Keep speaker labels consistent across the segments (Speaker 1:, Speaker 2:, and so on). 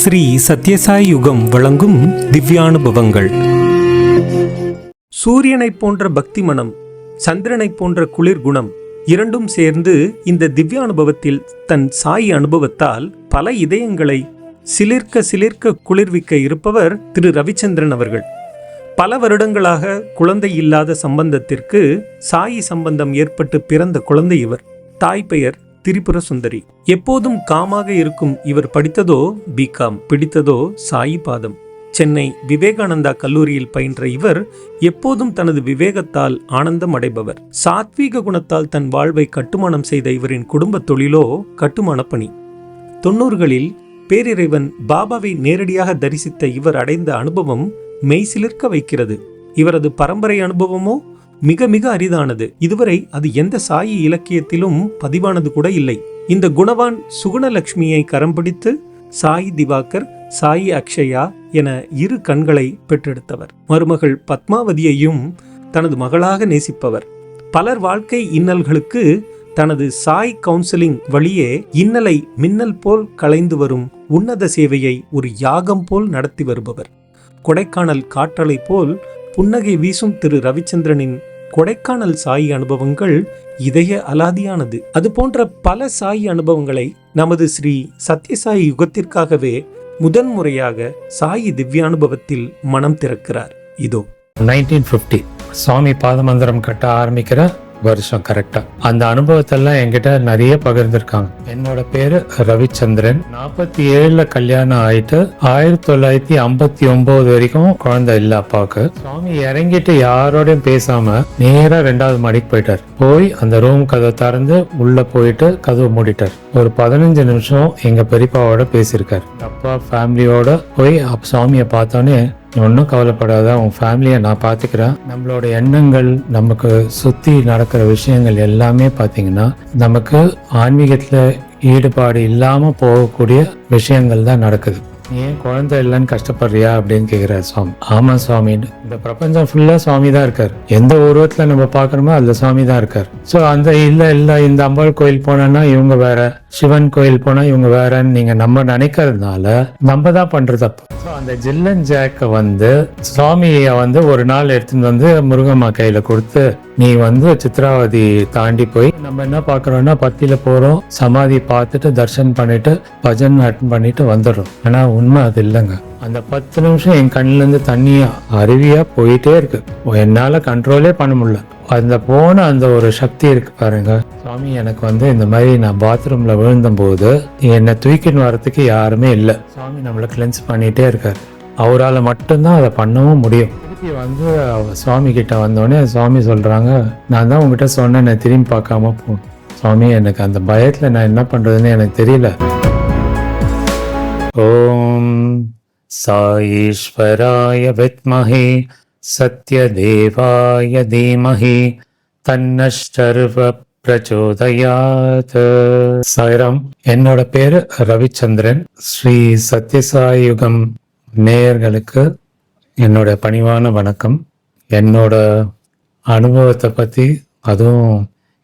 Speaker 1: ஸ்ரீ சத்யசாய் யுகம் வழங்கும் திவ்யானுபவங்கள். சூரியனைப் போன்ற பக்தி மனம், சந்திரனைப் போன்ற குளிர் குணம் இரண்டும் சேர்ந்து இந்த திவ்யானுபவத்தில் தன் சாய் அனுபவத்தால் பல இதயங்களை சிலிர்க்க சிலிர்க்க குளிர்விக்க இருப்பவர் திரு ரவிச்சந்திரன் அவர்கள். பல வருடங்களாக குழந்தை இல்லாத சம்பந்தத்திற்கு சாயி சம்பந்தம் ஏற்பட்டு பிறந்த குழந்தை இவர். தாய் பெயர் திரிபுர சுந்தரி. எப்போதும் காமாக இருக்கும் இவர் படித்ததோ பிகாம், பிடித்ததோ சாயி பாதம். சென்னை விவேகானந்தா கல்லூரியில் பயின்ற இவர் எப்போதும் தனது விவேகத்தால் ஆனந்தம் அடைபவர். சாத்வீக குணத்தால் தன் வாழ்வை கட்டுமானம் செய்த இவரின் குடும்ப தொழிலோ கட்டுமான பணி. 90களில் பேரிறைவன் பாபாவை நேரடியாக தரிசித்த இவர் அடைந்த அனுபவம் மெய்சிலிர்க்க வைக்கிறது. இவரது பரம்பரை அனுபவமோ மிக மிக அரிதானது. இதுவரை அது எந்த சாயி இலக்கியத்திலும் பதிவானது கூட இல்லை. இந்த குணவான் சுகுணலட்சுமியை கரம் பிடித்து சாயி திவாகர், சாயி அக்ஷயா என இரு கண்களை பெற்றெடுத்தவர். மருமகள் பத்மாவதியையும் தனது மகளாக நேசிப்பவர். பலர் வாழ்க்கை இன்னல்களுக்கு தனது சாய் கவுன்சிலிங் வழியே இன்னலை மின்னல் போல் களைந்து வரும் உன்னத சேவையை ஒரு யாகம் போல் நடத்தி வருபவர். கொடைக்கானல் காற்றலை போல் புன்னகை வீசும் திரு ரவிச்சந்திரனின் கொடைக்கானல் சாயி அனுபவங்கள் இதய அலாதியானது. அது போன்ற பல சாயி அனுபவங்களை நமது ஸ்ரீ சத்யசாயி யுகத்திற்காகவே முதன்முறையாக சாயி திவ்யானுபவத்தில் மனம் திறக்கிறார். இதோ
Speaker 2: 1950 சுவாமி பாதமந்திரம் கட்ட ஆரம்பிக்கிற வருஷம் கரெக்டா. அந்த அனுபவத்தெல்லாம் என்கிட்ட நிறைய பகிர்ந்திருக்காங்க. என்னோட பேரு ரவிச்சந்திரன். 47ல கல்யாணம் ஆயிட்டு 1959 வரைக்கும் குழந்தை இல்ல அப்பாவுக்கு. சுவாமி இறங்கிட்டு யாரோடையும் பேசாம நேரா 2வது மாடிக்கு போயிட்டார். போய் அந்த ரூம் கதவை திறந்து உள்ள போயிட்டு கதவை மூடிட்டார். ஒரு 15 நிமிஷம் எங்க பெரியப்பாவோட பேசியிருக்காரு. அப்பா ஃபேமிலியோட போய் சுவாமியை பார்த்தோன்னே, ஒன்றும் கவலைப்படாத, உன் ஃபேமிலியை நான் பார்த்துக்கிறேன். நம்மளோட எண்ணங்கள், நமக்கு சுற்றி நடக்கிற விஷயங்கள் எல்லாமே பார்த்தீங்கன்னா நமக்கு ஆன்மீகத்தில் ஈடுபாடு இல்லாமல் போகக்கூடிய விஷயங்கள் தான் நடக்குது. ஏன் குழந்தை இல்லைன்னு கஷ்டப்படுறியா அப்படின்னு கேட்குறாரு சுவாமி. ஆமா சுவாமின்னு. இந்த பிரபஞ்சம் ஃபுல்லா சுவாமி தான் இருக்காரு. எந்த உருவத்துல நம்ம பார்க்கணுமோ அதுல சுவாமி தான் இருக்காரு. ஸோ அந்த இல்ல இந்த அம்பாள் கோயில் போனோம்னா இவங்க வேற, சிவன் கோயில் போனா இவங்க வேறன்னு நீங்க நம்ம நினைக்கிறதுனால நம்ம தான் பண்றது தப்பு. ஸோ அந்த ஜில்லன் ஜாக்கை சுவாமியை ஒரு நாள் எடுத்துட்டு முருகம்மா கையில கொடுத்து, நீ சித்ராவதி தாண்டி போய் நம்ம என்ன பாக்குறோம்னா பத்தியில போறோம், சமாதி பார்த்துட்டு தர்ஷன் பண்ணிட்டு பஜன் அட்டன் பண்ணிட்டு வந்துடுறோம். ஆனா உண்மை அது இல்லைங்க. அந்த 10 நிமிஷம் என் கண்ணுல இருந்து தண்ணி அருவியா போயிட்டே இருக்கு. என்னால கண்ட்ரோலே பண்ண முடியல. அந்த போன அந்த ஒரு சக்தி இருக்கு பாருங்க. சுவாமி எனக்கு இந்த மாதிரி நான் பாத்ரூம்ல விழுந்த போது என்னை தூக்கின்னு வரத்துக்கு யாருமே இல்லை. சுவாமி நம்மளை கிளென்ஸ் பண்ணிட்டே இருக்காரு. அவரால் மட்டும்தான் அதை பண்ணவும் முடியும். சுவாமி கிட்ட வந்தோடனே சுவாமி சொல்றாங்க, நான் தான் உங்ககிட்ட சொன்னேன் நான் திரும்பி பார்க்காம போ. சுவாமி எனக்கு அந்த பயத்துல நான் என்ன பண்றதுன்னு எனக்கு தெரியல. ஓம் சாயீஸ்வராய வித்மஹே சத்யதேவாய தீமஹி தன்னஸ்சர்வ பிரச்சோதயாத். சாய்ராம். என்னோட பேரு ரவிச்சந்திரன். ஸ்ரீ சத்யசாய் யுகம் நேயர்களுக்கு என்னோட பணிவான வணக்கம். என்னோட அனுபவத்தை பற்றி, அதுவும்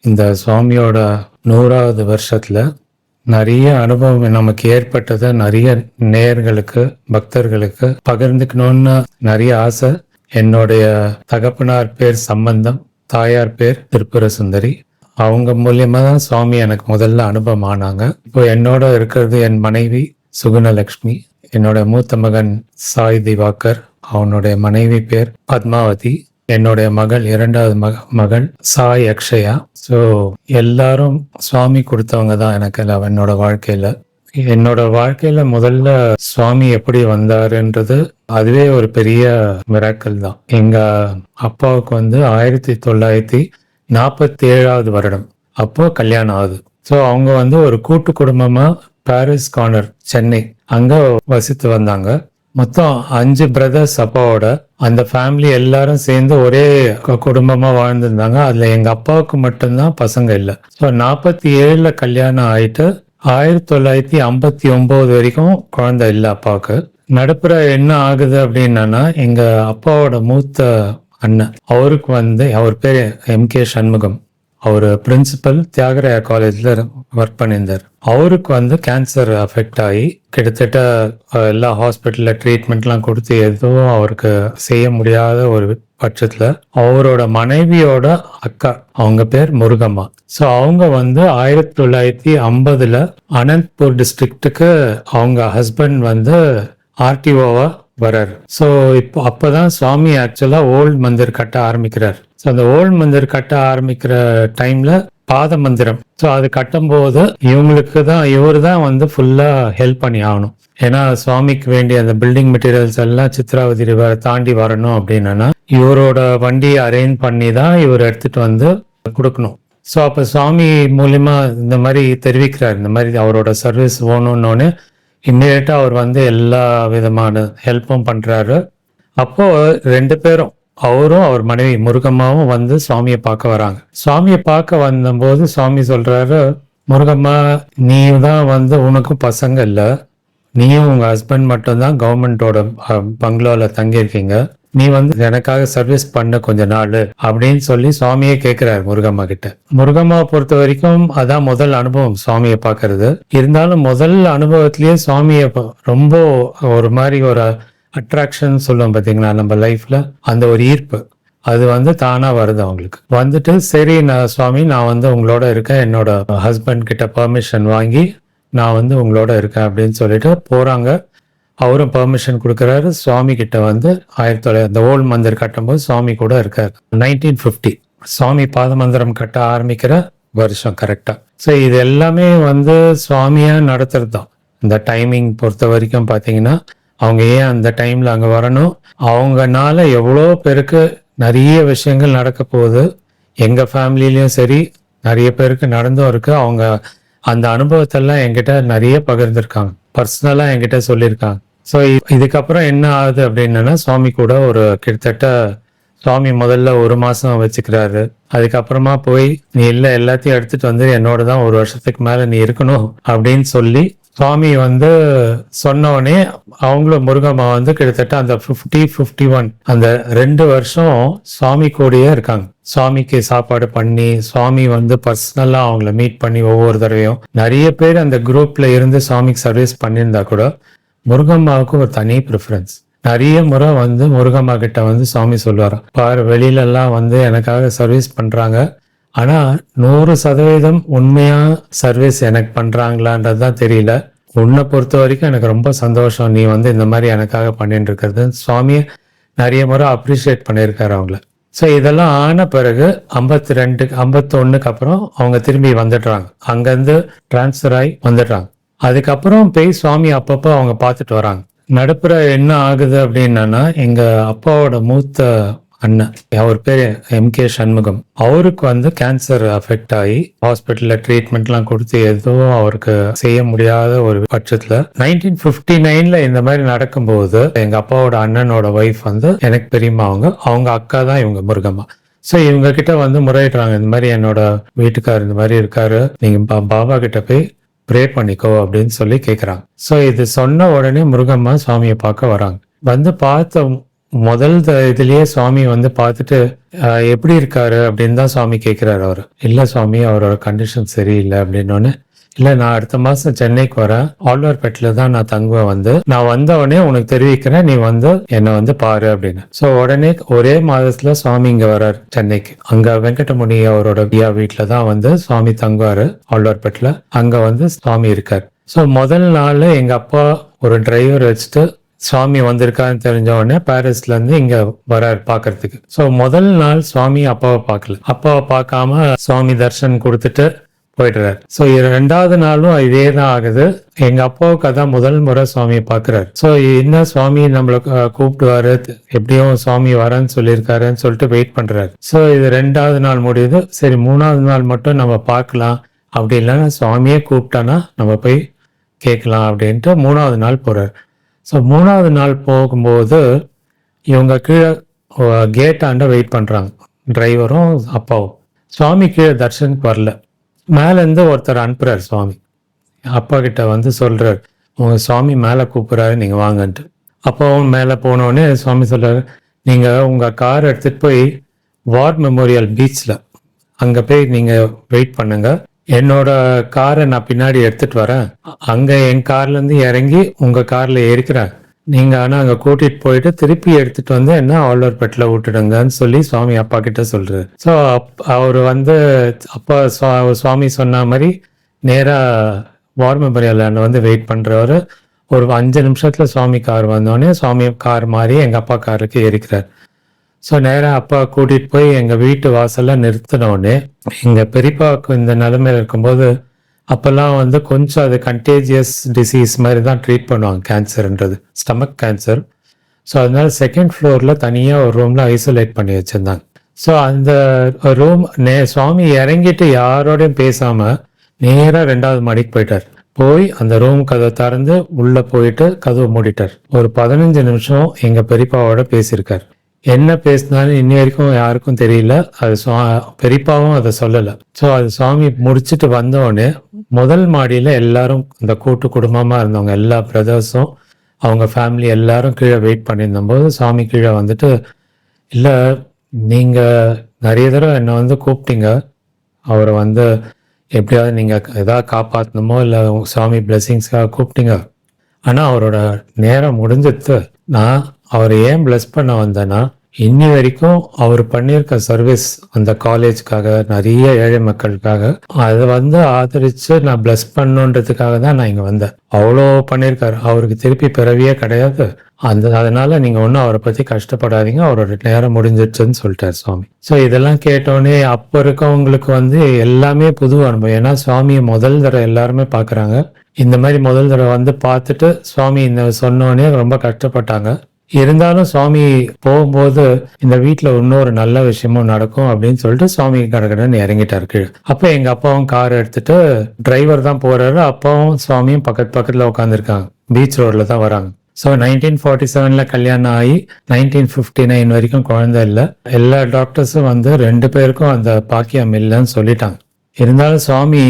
Speaker 2: இந்த சுவாமியோட 100வது வருஷத்துல நிறைய அனுபவம் நமக்கு ஏற்பட்டதை நிறைய நேயர்களுக்கு, பக்தர்களுக்கு பகிர்ந்துக்கணும்னு நிறைய ஆசை. என்னுடைய தகப்பனார் பேர் சம்பந்தம், தாயார் பேர் திரிபுர சுந்தரி. அவங்க மூலியமா தான் சுவாமி எனக்கு முதல்ல அனுபவம் ஆனாங்க. இப்போ என்னோட இருக்கிறது என் மனைவி சுகுணலட்சுமி, என்னோட மூத்த மகன் சாய் திவாகர், அவனுடைய மனைவி பேர் பத்மாவதி, என்னுடைய மகள் 2வது மகள் சாய் அக்ஷயா. ஸோ எல்லாரும் சுவாமி கொடுத்தவங்க தான் எனக்கு என்னோட வாழ்க்கையில. என்னோட வாழ்க்கையில முதல்ல சுவாமி எப்படி வந்தாருன்றது அதுவே ஒரு பெரிய மிராக்கல் தான். எங்க அப்பாவுக்கு 1947வது வருடம் அப்போ கல்யாணம் ஆகுது. ஸோ அவங்க ஒரு கூட்டு குடும்பமா பாரிஸ் கார்னர், சென்னை அங்க வசித்து வந்தாங்க. மொத்தம் 5 பிரதர்ஸ் அப்பாவோட. அந்த ஃபேமிலி எல்லாரும் சேர்ந்து ஒரே குடும்பமா வாழ்ந்துருந்தாங்க. அதுல எங்க அப்பாவுக்கு மட்டும்தான் பசங்க இல்லை. ஸோ 47ல கல்யாணம் ஆயிட்டு 1959 வரைக்கும் குழந்தை இல்லை அப்பாவுக்கு. நடுப்புற என்ன ஆகுது அப்படின்னா, எங்க அப்பாவோட மூத்த அண்ணன், அவருக்கு அவர் பேர் MK சண்முகம், அவர் பிரின்சிபல் தியாகராய காலேஜில் ஒர்க் பண்ணியிருந்தார். அவருக்கு வந்து கேன்சர் அஃபெக்ட் ஆகி கிட்டத்தட்ட எல்லா ஹாஸ்பிட்டலில் ட்ரீட்மெண்ட்லாம் கொடுத்து எதுவும் அவருக்கு செய்ய முடியாத ஒரு பட்சத்தில் அவரோட மனைவியோட அக்கா, அவங்க பேர் முருகம்மா. ஸோ அவங்க வந்து 1950 அனந்த்பூர் டிஸ்ட்ரிக்ட்டுக்கு அவங்க ஹஸ்பண்ட் வந்து ஆர்டிஓவா வர்றாரு. ஸோ இப்போ அப்போதான் சுவாமி ஆக்சுவலாக ஓல்ட் மந்திர் கட்ட ஆரம்பிக்கிறார். ஸோ அந்த ஓல்ட் மந்திர் கட்ட ஆரம்பிக்கிற டைம்ல பாத மந்திரம், ஸோ அது கட்டும்போது இவர் தான் வந்து ஃபுல்லா ஹெல்ப் பண்ணி ஆகணும். ஏன்னா சுவாமிக்கு வேண்டிய அந்த பில்டிங் மெட்டீரியல்ஸ் எல்லாம் சித்ராவதி ரிவரை தாண்டி வரணும் அப்படின்னா இவரோட வண்டியை அரேஞ்ச் பண்ணி தான் இவர் எடுத்துட்டு வந்து கொடுக்கணும். ஸோ அப்போ சுவாமி மூலியமா இந்த மாதிரி தெரிவிக்கிறார், இந்த மாதிரி அவரோட சர்வீஸ் வேணும்னு. இம்மிடியேட்டா அவர் வந்து எல்லா விதமான ஹெல்ப்பும் பண்றாரு. அப்போ 2 பேரும், அவரும் அவர் மனைவி முருகம்மாவும் வந்து சுவாமியை பார்க்க வராங்க. சுவாமியை பார்க்க வந்தபோது சுவாமி சொல்றாரு, முருகம்மா நீ தான் வந்து உனக்கும் பசங்க இல்லை, நீயும் உங்க ஹஸ்பண்ட் மட்டும்தான் கவர்மெண்டோட பங்களாவில் தங்கியிருக்கீங்க, நீ வந்து எனக்காக சர்வீஸ் பண்ண கொஞ்ச நாள் அப்படின்னு சொல்லி சுவாமியே கேட்கிறாரு முருகம்மா கிட்ட. முருகம்மாவை பொறுத்த வரைக்கும் அதான் முதல் அனுபவம் சுவாமியை பார்க்கறது. இருந்தாலும் முதல் அனுபவத்திலேயே சுவாமியை ரொம்ப ஒரு மாதிரி ஒரு அட்ராக்ஷன் சொல்லுவோம் பார்த்தீங்களா நம்ம லைஃப்ல, அந்த ஒரு ஈர்ப்பு அது வந்து தானா வருது அவங்களுக்கு. வந்துட்டு சரி சுவாமி நான் வந்து உங்களோட இருக்கேன், என்னோட ஹஸ்பண்ட் கிட்ட பெர்மிஷன் வாங்கி நான் வந்து உங்களோட இருக்கேன் அப்படின்னு சொல்லிட்டு போறாங்க. அவரும் பெர்மிஷன் கொடுக்குறாரு. சுவாமி கிட்ட வந்து அந்த ஓல்ட் மந்திர் கட்டும்போது சுவாமி கூட இருக்காரு. 1950 சுவாமி பாத மந்திரம் கட்ட ஆரம்பிக்கிற வருஷம் கரெக்டா. ஸோ இது எல்லாமே வந்து சுவாமியா நடத்துறது தான். இந்த டைமிங் பொறுத்த வரைக்கும் பார்த்தீங்கன்னா அவங்க ஏன் அந்த டைம்ல அங்க வரணும், அவங்கனால எவ்வளோ பேருக்கு நிறைய விஷயங்கள் நடக்க போகுது. எங்க ஃபேமிலிலையும் சரி நிறைய பேருக்கு நடந்தும் இருக்கு. அவங்க அந்த அனுபவத்தெல்லாம் என்கிட்ட நிறைய பகிர்ந்துருக்காங்க, பர்சனலா என்கிட்ட சொல்லியிருக்காங்க. ஸோ இதுக்கப்புறம் என்ன ஆகுது அப்படின்னா சுவாமி கூட ஒரு கிட்டத்தட்ட சுவாமி முதல்ல 1 மாசம் வச்சுக்கிறாரு. அதுக்கப்புறமா போய் நீ இல்லை எல்லாத்தையும் எடுத்துட்டு வந்து என்னோட தான் 1 வருஷத்துக்கு மேல நீ இருக்கணும் அப்படின்னு சொல்லி சுவாமி வந்து சொன்னோடனே அவங்களும் முருகம்மா வந்து கிட்டத்தட்ட அந்த 50-51 அந்த 2 வருஷம் சுவாமி கூடயே இருக்காங்க. சுவாமிக்கு சாப்பாடு பண்ணி சுவாமி வந்து பர்சனலா அவங்கள மீட் பண்ணி ஒவ்வொரு தடவையும் நிறைய பேர் அந்த குரூப்ல இருந்து சுவாமிக்கு சர்வீஸ் பண்ணியிருந்தா கூட முருகம்மாவுக்கு ஒரு தனி ப்ரிஃபரன்ஸ். நிறைய முறை வந்து முருகம்மா கிட்ட வந்து சுவாமி சொல்லுவாராம், பாரு வெளியில எல்லாம் வந்து எனக்காக சர்வீஸ் பண்றாங்க, ஆனா 100% உண்மையா சர்வீஸ் எனக்கு பண்றாங்களான்றதுதான் தெரியல. உன்னை பொறுத்த வரைக்கும் எனக்கு ரொம்ப சந்தோஷம் நீ வந்து இந்த மாதிரி எனக்காக பண்ணிட்டு இருக்கிறது. சுவாமியை நிறைய முறை அப்ரிஷியேட் பண்ணியிருக்காரு அவங்கள. ஸோ இதெல்லாம் ஆன பிறகு 51 அப்புறம் அவங்க திரும்பி வந்துடுறாங்க, அங்கேருந்து டிரான்ஸ்ஃபர் ஆகி வந்துடுறாங்க. அதுக்கப்புறம் போய் சுவாமி அப்பப்போ அவங்க பார்த்துட்டு வராங்க. நடுப்புற என்ன ஆகுது அப்படின்னா எங்க அப்பாவோட மூத்த அண்ணன், அவர் பேர் MK சண்முகம், அவருக்கு வந்து கேன்சர் அஃபெக்ட் ஆகி ஹாஸ்பிட்டல்ல ட்ரீட்மெண்ட்லாம் கொடுத்து எதுவும் அவருக்கு செய்ய முடியாத ஒரு பட்சத்துல 1959 இந்த மாதிரி நடக்கும்போது எங்க அப்பாவோட அண்ணனோட ஒய்ஃப் வந்து எனக்கு பெரியம்மா, அவங்க அக்கா தான் இவங்க முருகம்மா. ஸோ இவங்க கிட்ட வந்து முறையிடுறாங்க, இந்த மாதிரி என்னோட வீட்டுக்காரர் இந்த மாதிரி இருக்காரு, நீங்க பாபா கிட்ட போய் ப்ரே பண்ணிக்கோ அப்படின்னு சொல்லி கேட்குறாங்க. ஸோ இது சொன்ன உடனே முருகம்மா சுவாமியை பார்க்க வராங்க. வந்து பார்த்த முதல் இதுலயே சுவாமி வந்து பார்த்துட்டு எப்படி இருக்காரு அப்படின்னு தான் சுவாமி கேட்கிறாரு. அவர் இல்லை சுவாமி அவரோட கண்டிஷன் சரியில்லை அப்படின்னோடனே, இல்லை நான் அடுத்த மாசம் சென்னைக்கு வரேன், ஆழ்வார்பேட்டில் தான் நான் தங்குவேன், வந்து நான் வந்த உடனே உனக்கு தெரிவிக்கிறேன், நீ வந்து என்னை வந்து பாரு அப்படின்னு. ஸோ உடனே ஒரே மாதத்துல சுவாமி இங்க வர்றாரு சென்னைக்கு. அங்க வெங்கடமுனி அவரோட வீட்டுல தான் வந்து சுவாமி தங்குவாரு ஆழ்வார்பேட்டில். அங்க வந்து சுவாமி இருக்காரு. ஸோ முதல் நாள்ல எங்க அப்பா ஒரு டிரைவர் வச்சுட்டு சுவாமி வந்திருக்காருன்னு தெரிஞ்ச உடனே பாரிஸ்ல இருந்து இங்க வராரு பாக்குறதுக்கு. ஸோ முதல் நாள் சுவாமி அப்பாவை பார்க்கல, அப்பாவை பார்க்காம சுவாமி தர்ஷன் கொடுத்துட்டு போயிடுறாரு. ஸோ 2வது நாளும் இதே தான் ஆகுது. எங்க அப்பாவுக்கு அதான் முதல் முறை சுவாமியை பார்க்கிறாரு. ஸோ என்ன சுவாமி நம்மளை கூப்பிடுவாரு, எப்படியும் சுவாமி வரேன்னு சொல்லியிருக்காருன்னு சொல்லிட்டு வெயிட் பண்றாரு. ஸோ இது 2வது நாள் முடியுது. சரி 3வது நாள் மட்டும் நம்ம பார்க்கலாம், அப்படி இல்லைன்னா சுவாமியே கூப்பிட்டானா நம்ம போய் கேட்கலாம் அப்படின்ட்டு 3வது நாள் போறாரு. ஸோ 3வது நாள் போகும்போது இவங்க கீழே கேட்டாண்ட வெயிட் பண்றாங்க, டிரைவரும் அப்பாவும். சுவாமி கீழே தர்ஷனுக்கு வரல. மேலேருந்து ஒருத்தர் அனுப்புறாரு சுவாமி. அப்பா கிட்ட வந்து சொல்றாரு, உங்க சுவாமி மேலே கூப்பிடுறாரு, நீங்க வாங்கன்ட்டு. அப்பாவும் மேலே போனோடனே சுவாமி சொல்றாரு, நீங்க உங்க கார் எடுத்துட்டு போய் வார் மெமோரியல் பீச்ல அங்கே போய் நீங்கள் வெயிட் பண்ணுங்க, என்னோட காரை நான் பின்னாடி எடுத்துட்டு வரேன், அங்கே என் கார்லேருந்து இறங்கி உங்கள் காரில் ஏறிக்கிறேன், நீங்கள் ஆனால் அங்கே கூட்டிகிட்டு போயிட்டு திருப்பி எடுத்துகிட்டு வந்து என்ன ஆழ்வார்பேட்டில் விட்டுடுங்கன்னு சொல்லி சுவாமி அப்பா கிட்ட சொல்கிறார். ஸோ அவர் வந்து அப்பா சுவாமி சொன்ன மாதிரி நேராக வார் மெமோரியல் வந்து வெயிட் பண்ணுறவர். ஒரு 5 நிமிஷத்தில் சுவாமி கார் வந்தோடனே சுவாமி கார் மாதிரி எங்கள் அப்பா காருக்கு ஏறிக்கிறார். ஸோ நேராக அப்பா கூட்டிகிட்டு போய் எங்கள் வீட்டு வாசலில் நிறுத்தினோடனே எங்கள் பெரியப்பாவுக்கு இந்த நிலைமையில் இருக்கும்போது அப்போல்லாம் வந்து கொஞ்சம் அது கண்டேஜியஸ் டிசீஸ் மாதிரி தான் ட்ரீட் பண்ணுவாங்க, கேன்சர்ன்றது ஸ்டமக் கேன்சர். ஸோ அதனால 2nd ஃப்ளோரில் தனியாக ஒரு ரூமில் ஐசோலேட் பண்ணி வச்சுருந்தாங்க. ஸோ அந்த ரூம் சுவாமி இறங்கிட்டு யாரோடையும் பேசாமல் நேராக 2வது மாடிக்கு போயிட்டார். போய் அந்த ரூம் கதவை திறந்து உள்ளே போயிட்டு கதவை மூடிட்டார். ஒரு 15 நிமிஷம் எங்கள் பெரியப்பாவோட பேசியிருக்கார். என்ன பேசினாலும் இன்னி வரைக்கும் யாருக்கும் தெரியல, அது பெரியப்பாவும் அதை சொல்லலை. ஸோ அது சுவாமி முடிச்சுட்டு வந்தோடனே முதல் மாடியில் எல்லாரும் இந்த கூட்டு குடும்பமாக இருந்தவங்க எல்லா பிரதர்ஸும் அவங்க ஃபேமிலி எல்லாரும் கீழே வெயிட் பண்ணியிருந்தபோது சுவாமி கீழே வந்துட்டு, இல்லை நீங்கள் நிறைய தடவை என்னை வந்து கூப்பிட்டீங்க, அவரை வந்து எப்படியாவது நீங்கள் எதாவது காப்பாற்றணுமோ இல்லை சுவாமி பிளெஸிங்ஸ்க்காக கூப்பிட்டீங்க, ஆனால் அவரோட நேரம் முடிஞ்சிட்டு நான் அவரை ஏன் பிளஸ் பண்ண வந்தேன்னா, இன்னி வரைக்கும் அவர் பண்ணியிருக்க சர்வீஸ் அந்த காலேஜ்க்காக நிறைய ஏழை மக்களுக்காக அதை வந்து ஆதரித்து நான் பிளஸ் பண்ணுன்றதுக்காக தான் நான் இங்கே வந்தேன். அவ்வளோ பண்ணியிருக்காரு, அவருக்கு திருப்பி பிறவியே கிடையாது. அதனால நீங்கள் ஒன்றும் அவரை பற்றி கஷ்டப்படாதீங்க, அவரோட நேரம் முடிஞ்சிடுச்சுன்னு சொல்லிட்டார் சுவாமி. ஸோ இதெல்லாம் கேட்டோடனே அப்போ இருக்கவங்களுக்கு வந்து எல்லாமே புது அனுபவம். ஏன்னா சுவாமியை முதல் தடவை எல்லாருமே பார்க்குறாங்க. இந்த மாதிரி முதல் தடவை வந்து பார்த்துட்டு சுவாமி இந்த சொன்னோடனே ரொம்ப கஷ்டப்பட்டாங்க. இருந்தாலும் சுவாமி போகும்போது இந்த வீட்டில் இன்னொரு நல்ல விஷயமும் நடக்கும் அப்படின்னு சொல்லிட்டு சுவாமி கடகடன்னு இறங்கிட்டாரு கீழே. அப்போ எங்கள் அப்பாவும் கார் எடுத்துட்டு டிரைவர் தான் போறாரு, அப்பாவும் சுவாமியும் பக்கத்தில் உட்காந்துருக்காங்க. பீச் ரோட்ல தான் வராங்க. ஸோ 1947 கல்யாணம் ஆகி 1959 வரைக்கும் குழந்தை இல்லை. எல்லா டாக்டர்ஸும் வந்து 2 பேருக்கும் அந்த பாக்கியம் இல்லைன்னு சொல்லிட்டாங்க. இருந்தாலும் சுவாமி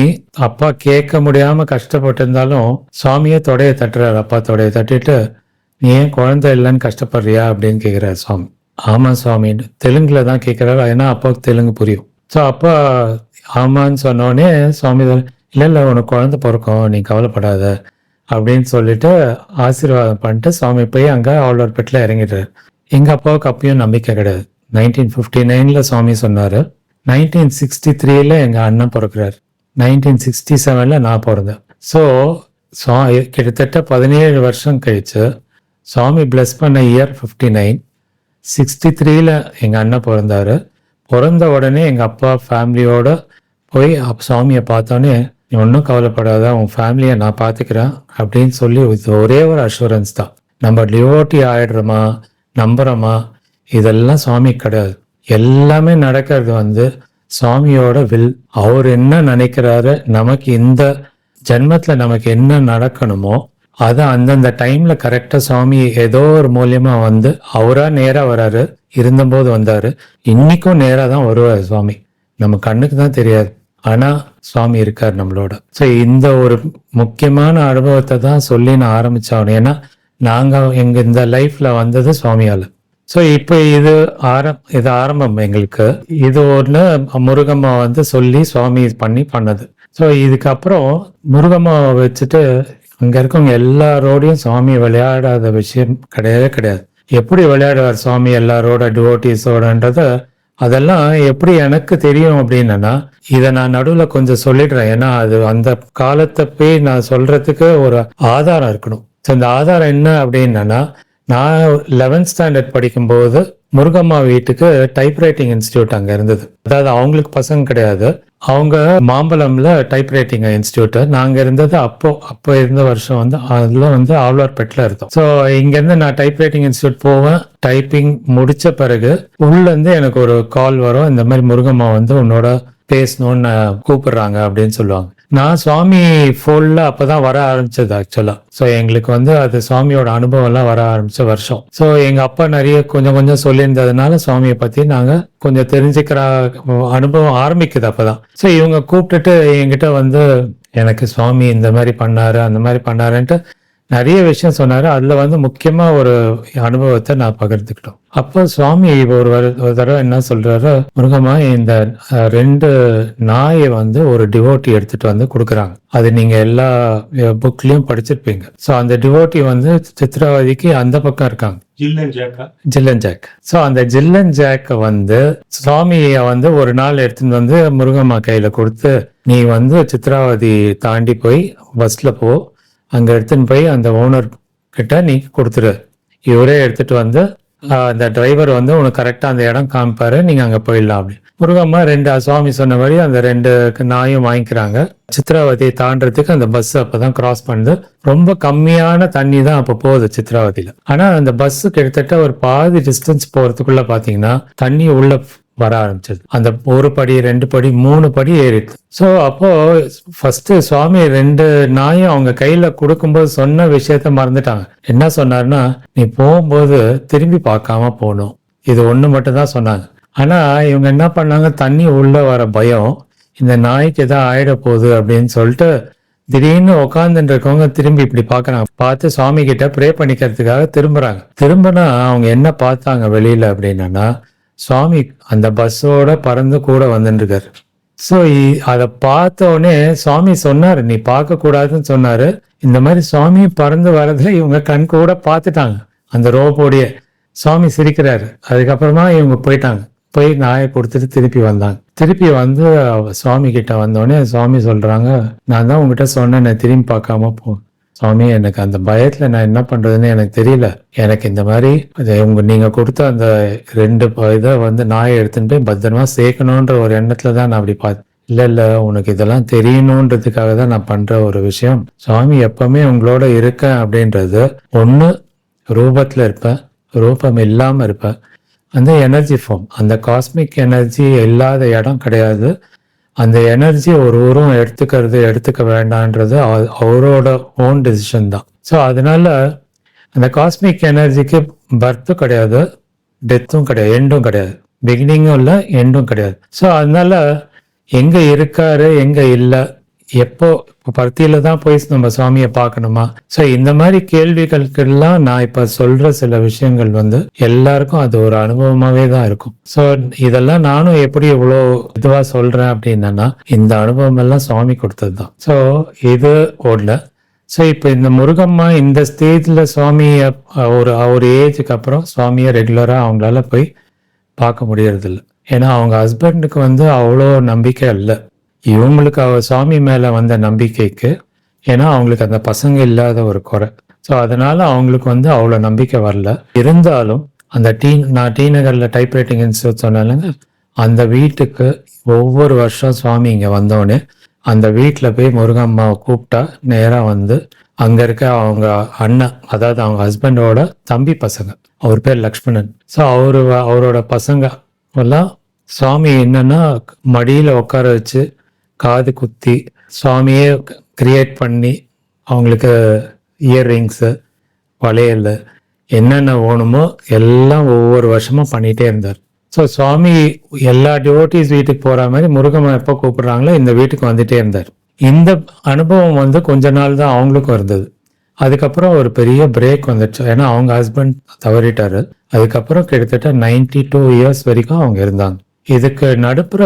Speaker 2: அப்பா கேட்க முடியாம கஷ்டப்பட்டு இருந்தாலும் சுவாமியே தொடைய தட்டுறாரு. அப்பா தொடைய தட்டிட்டு, நீ ஏன் குழந்தை இல்லைன்னு கஷ்டப்படுறியா அப்படின்னு கேட்குறாரு சுவாமி. ஆமாம் சுவாமின்னு தெலுங்குல தான் கேட்குறாரு, ஏன்னா அப்பாவுக்கு தெலுங்கு புரியும். ஸோ அப்பா ஆமான்னு சொன்னோடனே சுவாமி இல்லை உனக்கு குழந்தை பிறக்கும், நீ கவலைப்படாத அப்படின்னு சொல்லிட்டு ஆசீர்வாதம் பண்ணிட்டு சுவாமி போய் அங்கே ஆழ்வார்பேட்டில் இறங்கிட்டார். எங்கள் அப்பாவுக்கு அப்பயும் நம்பிக்கை கிடையாது. 1959 சுவாமி சொன்னார். 1963 எங்கள் அண்ணன் பிறக்கிறார். 1967 நான் பிறந்தேன். ஸோ கிட்டத்தட்ட 17 வருஷம் கழிச்சு சுவாமி பிளஸ் பண்ண இயர் 59. 63 எங்கள் அண்ணன் பிறந்தாரு. பிறந்த உடனே எங்கள் அப்பா ஃபேமிலியோட போய் சுவாமியை பார்த்தோன்னே, நீ ஒன்றும் கவலைப்படாத, உன் ஃபேமிலியை நான் பார்த்துக்கிறேன் அப்படின்னு சொல்லி ஒரே ஒரு அஷூரன்ஸ் தான். நம்ம டிவோட்டி ஆயிடுறோமா நம்புறோமா இதெல்லாம் சுவாமி கிடையாது. எல்லாமே நடக்கிறது வந்து சுவாமியோட வில். அவர் என்ன நினைக்கிறாரு, நமக்கு இந்த ஜென்மத்துல நமக்கு என்ன நடக்கணுமோ அதை அந்தந்த டைம்ல கரெக்டா சுவாமி ஏதோ ஒரு மூலியமா வந்து அவரா நேரா வராரு. இருந்தபோது வந்தாரு, இன்னைக்கும் நேரா தான் வருவார் சுவாமி. நம்ம கண்ணுக்கு தான் தெரியாது, ஆனா சுவாமி இருக்கார் நம்மளோட. ஸோ இந்த ஒரு முக்கியமான அனுபவத்தை தான் சொல்லி நான் ஆரம்பிச்சாகணும். ஏன்னா நாங்க எங்க இந்த லைஃப்ல வந்தது சுவாமியால. ஸோ இப்போ இது ஆரம்பம் எங்களுக்கு. இது ஒன்று முருகம்மா வந்து சொல்லி சுவாமி பண்ணது. ஸோ இதுக்கப்புறம் முருகம்மாவை வச்சுட்டு அங்கே இருக்கவங்க எல்லாரோடையும் சுவாமி விளையாடாத விஷயம் கிடையவே கிடையாது. எப்படி விளையாடுவார் சுவாமி எல்லாரோட டிவோட்டிஸோடன்றத அதெல்லாம் எப்படி எனக்கு தெரியும் அப்படின்னா, இதை நான் நடுவில் கொஞ்சம் சொல்லிடுறேன். ஏன்னா அது அந்த காலத்தை போய் நான் சொல்றதுக்கு ஒரு ஆதாரம் இருக்கணும். ஸோ இந்த ஆதாரம் என்ன அப்படின்னா, நான் 11th ஸ்டாண்டர்ட் படிக்கும்போது முருகம்மா வீட்டுக்கு டைப்ரைட்டிங் இன்ஸ்டியூட் அங்கே இருந்தது. அதாவது அவங்களுக்கு பசங்க கிடையாது, அவங்க மாம்பழம்ல டைப்ரைட்டிங் இன்ஸ்டியூட். நாங்கள் இருந்தது அப்போ இருந்த வருஷம் வந்து அதில் வந்து ஆழ்வார்பேட்டில் இருந்தோம். ஸோ இங்கேருந்து நான் டைப்ரைட்டிங் இன்ஸ்டியூட் போவேன். டைப்பிங் முடிச்ச பிறகு உள்ளேருந்து எனக்கு ஒரு கால் வரும், இந்த மாதிரி முருகம்மா வந்து உன்னோட பேசணும்னு கூப்பிடுறாங்க அப்படின்னு சொல்லுவாங்க. நான் சுவாமி ஃபோல்ல அப்பதான் வர ஆரம்பிச்சது ஆக்சுவலா. ஸோ எங்களுக்கு வந்து அது சுவாமியோட அனுபவம் எல்லாம் வர ஆரம்பிச்ச வருஷம். ஸோ எங்க அப்பா நிறைய கொஞ்சம் சொல்லியிருந்ததுனால சுவாமியை பத்தி நாங்க கொஞ்சம் தெரிஞ்சுக்கிற அனுபவம் ஆரம்பிக்குது அப்பதான். ஸோ இவங்க கூப்பிட்டுட்டு என்கிட்ட வந்து எனக்கு சுவாமி இந்த மாதிரி பண்ணாரு அந்த மாதிரி பண்ணாருன்ட்டு நிறைய விஷயம் சொன்னாரு. அதுல வந்து முக்கியமா ஒரு அனுபவத்தை நான் பகிர்ந்துக்கிட்டோம். அப்போ சுவாமி ஒரு தடவை என்ன சொல்றாரு, முருகம்மா இந்த 2 நாயை வந்து ஒரு டிவோட்டி எடுத்துட்டு வந்து கொடுக்குறாங்க. அது நீங்க எல்லா புக்லயும் படிச்சிருப்பீங்க. ஸோ அந்த டிவோட்டி வந்து சித்ராவதிக்கு அந்த பக்கம் இருக்காங்க, ஜில்லன் ஜாக். ஸோ அந்த ஜில்லன் ஜாக்கை வந்து சுவாமியை வந்து ஒரு நாள் எடுத்துட்டு வந்து முருகம்மா கையில கொடுத்து, நீ வந்து சித்ராவதி தாண்டி போய் பஸ்ல போ, அங்க எடுத்துன்னு போய் அந்த ஓனர் கிட்ட நீ கொடுத்துரு, இவரே எடுத்துட்டு வந்து அந்த டிரைவர் வந்து உனக்கு கரெக்டா அந்த இடம் காமிப்பாரு, நீங்க அங்க போயிடலாம் அப்படி. முருகம்மா 2 சுவாமி சொன்னபடி அந்த 2 நாயும் வாங்கிக்கிறாங்க. சித்ராவதியை தாண்டறதுக்கு அந்த பஸ் அப்பதான் கிராஸ் பண்ணுது. ரொம்ப கம்மியான தண்ணி தான் அப்ப போகுது சித்ராவதியில. ஆனா அந்த பஸ் கிட்டத்தட்ட ஒரு பாதி டிஸ்டன்ஸ் போறதுக்குள்ள பாத்தீங்கன்னா தண்ணி உள்ள வர ஆரம்பிச்சது. அந்த 1 படி 2 படி 3 படி ஏறிடுது. ஸோ அப்போ ஃபர்ஸ்ட் சுவாமி 2 நாயும் அவங்க கையில கொடுக்கும்போது சொன்ன விஷயத்த மறந்துட்டாங்க. என்ன சொன்னாருன்னா, நீ போகும்போது திரும்பி பார்க்காம போகணும், இது ஒண்ணு மட்டும் தான் சொன்னாங்க. ஆனா இவங்க என்ன பண்ணாங்க, தண்ணி உள்ள வர பயம், இந்த நாய்க்கு ஏதாவது ஆயிட போகுது அப்படின்னு சொல்லிட்டு திடீர்னு உட்காந்துட்டு இருக்கவங்க திரும்பி இப்படி பாக்குறாங்க. பார்த்து சுவாமி கிட்ட ப்ரே பண்ணிக்கிறதுக்காக திரும்புறாங்க. திரும்பினா அவங்க என்ன பார்த்தாங்க வெளியில அப்படின்னா, சுவாமி அந்த பஸ்ஸோட பறந்து கூட வந்துட்டு இருக்காரு. ஸோ அதை பார்த்த உடனே சுவாமி சொன்னாரு, நீ பார்க்க கூடாதுன்னு சொன்னாரு. இந்த மாதிரி சுவாமி பறந்து வர்றத இவங்க கண் கூட பார்த்துட்டாங்க அந்த ரோபோடைய. சுவாமி சிரிக்கிறாரு. அதுக்கப்புறமா இவங்க போயிட்டாங்க. போய் நாயை கொடுத்துட்டு திருப்பி வந்தாங்க. திருப்பி வந்து சுவாமி கிட்ட வந்தோடனே சுவாமி சொல்றாங்க, நான் தான் உங்ககிட்ட சொன்னேன் திரும்பி பார்க்காம போ. சுவாமி, எனக்கு அந்த பயத்துல நான் என்ன பண்றதுன்னு எனக்கு தெரியல. எனக்கு இந்த மாதிரி நீங்க கொடுத்த அந்த 2 இதை வந்து நாயை எடுத்துட்டு போய் பத்திரமா சேர்க்கணுன்ற ஒரு எண்ணத்துல தான் நான் அப்படி பார்த்தேன். இல்ல உனக்கு இதெல்லாம் தெரியணுன்றதுக்காக தான் நான் பண்ற ஒரு விஷயம். சுவாமி எப்பவுமே உங்களோட இருக்கேன் அப்படின்றது, ஒண்ணு ரூபத்துல இருப்பேன், ரூபம் இல்லாம இருப்பேன். அந்த எனர்ஜி ஃபார்ம், அந்த காஸ்மிக் எனர்ஜி இல்லாத இடம் கிடையாது. அந்த எனர்ஜி ஒரு உருவம் எடுத்துக்க வேண்டான்றது அவரோட ஓன் டெசிஷன் தான். ஸோ அதனால அந்த காஸ்மிக் எனர்ஜிக்கு பர்த்தும் கிடையாது, டெத்தும் கிடையாது, எண்டும் கிடையாது, பிகினிங்கும் இல்லை, எண்டும் கிடையாது. ஸோ அதனால எங்க இருக்காரு எங்க இல்லை, எப்போ பர்த்தியில தான் போய் நம்ம சுவாமியை பார்க்கணுமா? ஸோ இந்த மாதிரி கேள்விகளுக்கெல்லாம் நான் இப்ப சொல்ற சில விஷயங்கள் வந்து எல்லாருக்கும் அது ஒரு அனுபவமாவே தான் இருக்கும். ஸோ இதெல்லாம் நானும் எப்படி இவ்வளோ இதுவா சொல்றேன் அப்படின்னா, இந்த அனுபவம் எல்லாம் சுவாமி கொடுத்தது தான். ஸோ இது ஓடல. ஸோ இப்போ இந்த முருகம்மா இந்த ஸ்டேஜ்ல சுவாமிய ஒரு ஏஜுக்கு அப்புறம் சுவாமியை ரெகுலரா அவங்களால போய் பார்க்க முடியறதில்ல. ஏன்னா அவங்க ஹஸ்பண்டுக்கு வந்து அவ்வளோ நம்பிக்கை இல்லை. இவங்களுக்கு சுவாமி மேல வந்த நம்பிக்கைக்கு, ஏன்னா அவங்களுக்கு அந்த பசங்க இல்லாத ஒரு குறை. ஸோ அதனால அவங்களுக்கு வந்து அவ்வளோ நம்பிக்கை வரல. இருந்தாலும் அந்த நான் டி நகர்ல டைப்ரைட்டிங் இன்ஸ்டியூட் சொன்னாலுங்க, அந்த வீட்டுக்கு ஒவ்வொரு வருஷம் சுவாமி இங்க வந்தோடனே அந்த வீட்டில் போய் முருகம்மாவை கூப்பிட்டா நேராக வந்து அங்க இருக்க அவங்க அண்ணன், அதாவது அவங்க ஹஸ்பண்டோட தம்பி பசங்க, அவர் பேர் லக்ஷ்மணன். ஸோ அவரோட பசங்க எல்லாம் சுவாமி என்னன்னா மடியில உட்கார வச்சு காது குத்தி சுவாமியே கிரியேட் பண்ணி அவங்களுக்கு இயர்ரிங்ஸு, வளையல், என்னென்ன வேணுமோ எல்லாம் ஒவ்வொரு வருஷமும் பண்ணிகிட்டே இருந்தார். ஸோ சுவாமி எல்லா டிவோட்டிஸ் வீட்டுக்கு போகிற மாதிரி முருகம்மா எப்போ கூப்பிடுறாங்களோ இந்த வீட்டுக்கு வந்துட்டே இருந்தார். இந்த அனுபவம் வந்து கொஞ்ச நாள் தான் அவங்களுக்கும் இருந்தது. அதுக்கப்புறம் ஒரு பெரிய பிரேக் வந்துடுச்சு. ஏன்னா அவங்க ஹஸ்பண்ட் தவறிட்டாரு. அதுக்கப்புறம் கிட்டத்தட்ட 92 இயர்ஸ் வரைக்கும் அவங்க இருந்தாங்க. இதுக்கு நடுப்புற